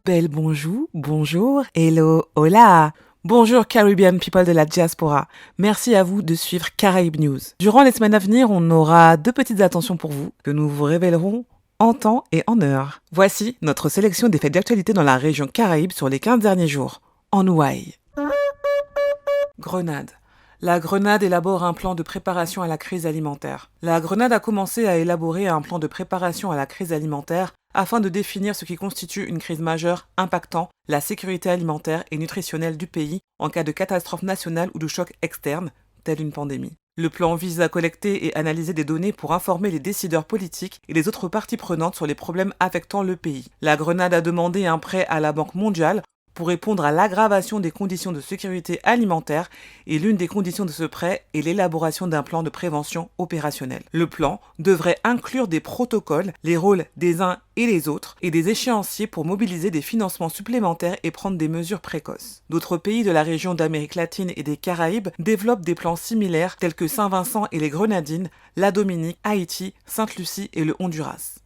Belle bonjour, bonjour, hello, hola. Bonjour Caribbean people de la diaspora. Merci à vous de suivre Caraïbes News. Durant les semaines à venir, on aura deux petites attentions pour vous que nous vous révélerons en temps et en heure. Voici notre sélection des faits d'actualité dans la région Caraïbe sur les 15 derniers jours. En Hawaï. Grenade. La Grenade élabore un plan de préparation à la crise alimentaire. La Grenade a commencé à élaborer un plan de préparation à la crise alimentaire afin de définir ce qui constitue une crise majeure impactant la sécurité alimentaire et nutritionnelle du pays en cas de catastrophe nationale ou de choc externe, telle une pandémie. Le plan vise à collecter et analyser des données pour informer les décideurs politiques et les autres parties prenantes sur les problèmes affectant le pays. La Grenade a demandé un prêt à la Banque mondiale pour répondre à l'aggravation des conditions de sécurité alimentaire et l'une des conditions de ce prêt est l'élaboration d'un plan de prévention opérationnel. Le plan devrait inclure des protocoles, les rôles des uns et les autres et des échéanciers pour mobiliser des financements supplémentaires et prendre des mesures précoces. D'autres pays de la région d'Amérique latine et des Caraïbes développent des plans similaires tels que Saint-Vincent et les Grenadines, la Dominique, Haïti, Sainte-Lucie et le Honduras.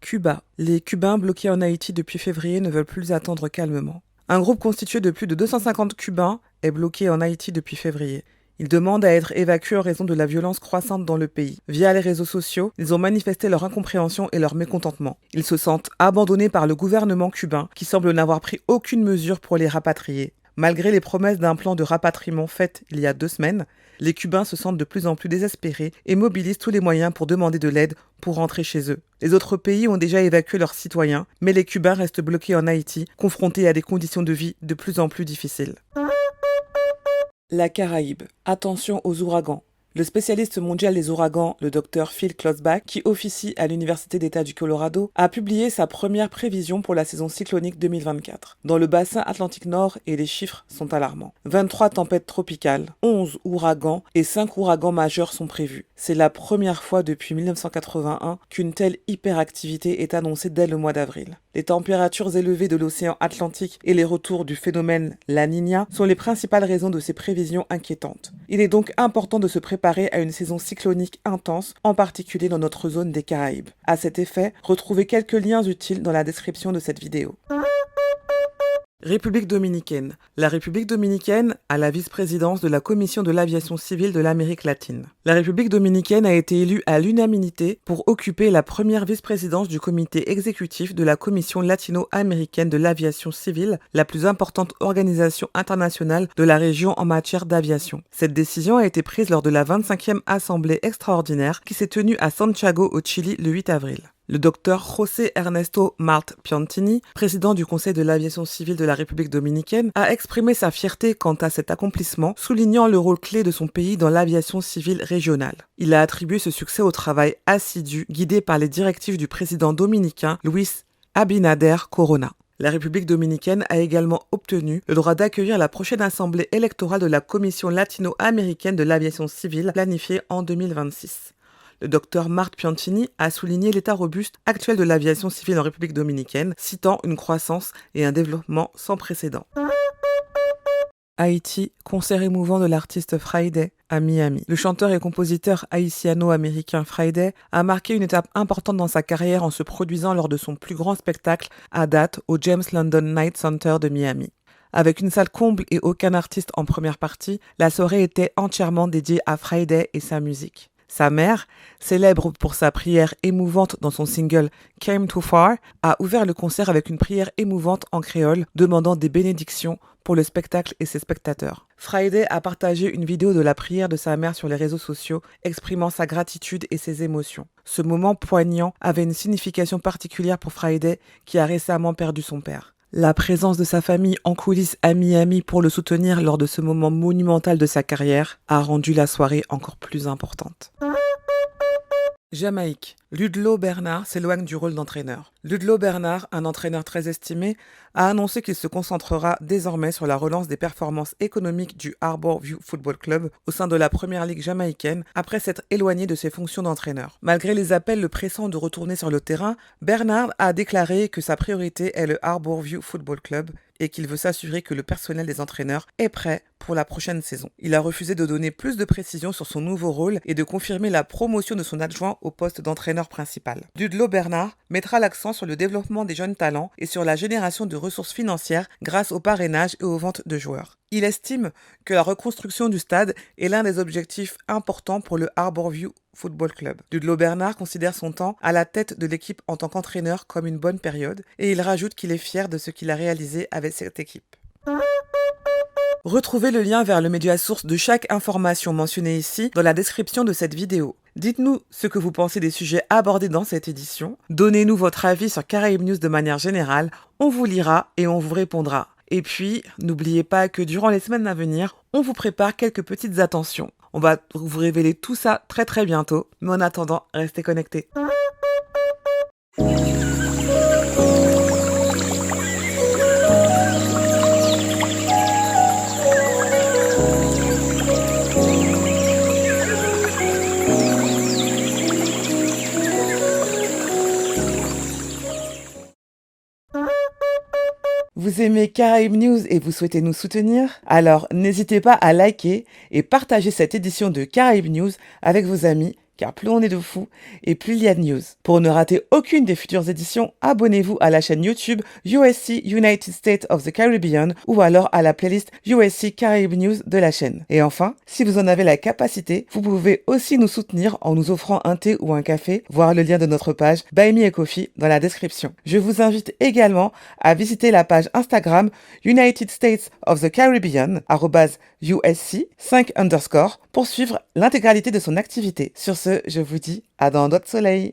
Cuba. Les Cubains bloqués en Haïti depuis février ne veulent plus attendre calmement. Un groupe constitué de plus de 250 Cubains est bloqué en Haïti depuis février. Ils demandent à être évacués en raison de la violence croissante dans le pays. Via les réseaux sociaux, ils ont manifesté leur incompréhension et leur mécontentement. Ils se sentent abandonnés par le gouvernement cubain qui semble n'avoir pris aucune mesure pour les rapatrier. Malgré les promesses d'un plan de rapatriement faites il y a 2 semaines, les Cubains se sentent de plus en plus désespérés et mobilisent tous les moyens pour demander de l'aide pour rentrer chez eux. Les autres pays ont déjà évacué leurs citoyens, mais les Cubains restent bloqués en Haïti, confrontés à des conditions de vie de plus en plus difficiles. La Caraïbe. Attention aux ouragans. Le spécialiste mondial des ouragans, le Dr Phil Klotzbach, qui officie à l'Université d'État du Colorado, a publié sa première prévision pour la saison cyclonique 2024. Dans le bassin Atlantique Nord, et les chiffres sont alarmants. 23 tempêtes tropicales, 11 ouragans et 5 ouragans majeurs sont prévus. C'est la première fois depuis 1981 qu'une telle hyperactivité est annoncée dès le mois d'avril. Les températures élevées de l'océan Atlantique et les retours du phénomène La Niña sont les principales raisons de ces prévisions inquiétantes. Il est donc important de se préparer à une saison cyclonique intense, en particulier dans notre zone des Caraïbes. À cet effet, retrouvez quelques liens utiles dans la description de cette vidéo. République dominicaine. La République dominicaine a la vice-présidence de la Commission de l'aviation civile de l'Amérique latine. La République dominicaine a été élue à l'unanimité pour occuper la première vice-présidence du comité exécutif de la Commission latino-américaine de l'aviation civile, la plus importante organisation internationale de la région en matière d'aviation. Cette décision a été prise lors de la 25e assemblée extraordinaire qui s'est tenue à Santiago au Chili le 8 avril. Le docteur José Ernesto Mart Piantini, président du Conseil de l'aviation civile de la République dominicaine, a exprimé sa fierté quant à cet accomplissement, soulignant le rôle clé de son pays dans l'aviation civile régionale. Il a attribué ce succès au travail assidu guidé par les directives du président dominicain Luis Abinader Corona. La République dominicaine a également obtenu le droit d'accueillir la prochaine assemblée électorale de la Commission latino-américaine de l'aviation civile planifiée en 2026. Le docteur Mart Piantini a souligné l'état robuste actuel de l'aviation civile en République dominicaine, citant une croissance et un développement sans précédent. Haïti, concert émouvant de l'artiste Friday à Miami. Le chanteur et compositeur haïtiano-américain Friday a marqué une étape importante dans sa carrière en se produisant lors de son plus grand spectacle à date au James London Night Center de Miami. Avec une salle comble et aucun artiste en première partie, la soirée était entièrement dédiée à Friday et sa musique. Sa mère, célèbre pour sa prière émouvante dans son single Came Too Far, a ouvert le concert avec une prière émouvante en créole demandant des bénédictions pour le spectacle et ses spectateurs. Friday a partagé une vidéo de la prière de sa mère sur les réseaux sociaux, exprimant sa gratitude et ses émotions. Ce moment poignant avait une signification particulière pour Friday, qui a récemment perdu son père. La présence de sa famille en coulisses à Miami pour le soutenir lors de ce moment monumental de sa carrière a rendu la soirée encore plus importante. Jamaïque. Ludlow Bernard s'éloigne du rôle d'entraîneur. Ludlow Bernard, un entraîneur très estimé, a annoncé qu'il se concentrera désormais sur la relance des performances économiques du Harbour View Football Club au sein de la première ligue jamaïcaine après s'être éloigné de ses fonctions d'entraîneur. Malgré les appels le pressant de retourner sur le terrain, Bernard a déclaré que sa priorité est le Harbour View Football Club et qu'il veut s'assurer que le personnel des entraîneurs est prêt pour la prochaine saison. Il a refusé de donner plus de précisions sur son nouveau rôle et de confirmer la promotion de son adjoint au poste d'entraîneur principal. Dudlot Bernard mettra l'accent sur le développement des jeunes talents et sur la génération de ressources financières grâce au parrainage et aux ventes de joueurs. Il estime que la reconstruction du stade est l'un des objectifs importants pour le Harborview Football Club. Dudlot Bernard considère son temps à la tête de l'équipe en tant qu'entraîneur comme une bonne période et il rajoute qu'il est fier de ce qu'il a réalisé avec cette équipe. Retrouvez le lien vers le média source de chaque information mentionnée ici dans la description de cette vidéo. Dites-nous ce que vous pensez des sujets abordés dans cette édition. Donnez-nous votre avis sur Caraïbes News de manière générale. On vous lira et on vous répondra. Et puis, n'oubliez pas que durant les semaines à venir, on vous prépare quelques petites attentions. On va vous révéler tout ça très très bientôt. Mais en attendant, restez connectés. Vous aimez Caraïbes News et vous souhaitez nous soutenir? Alors n'hésitez pas à liker et partager cette édition de Caraïbes News avec vos amis, car plus on est de fous et plus il y a de news. Pour ne rater aucune des futures éditions, abonnez-vous à la chaîne YouTube USC United States of the Caribbean ou alors à la playlist USC Caraïbes News de la chaîne. Et enfin, si vous en avez la capacité, vous pouvez aussi nous soutenir en nous offrant un thé ou un café, voir le lien de notre page Buy Me a Coffee dans la description. Je vous invite également à visiter la page Instagram United States of the Caribbean @USC 5_ pour suivre l'intégralité de son activité. Sur ce, je vous dis à dans d'autres soleils.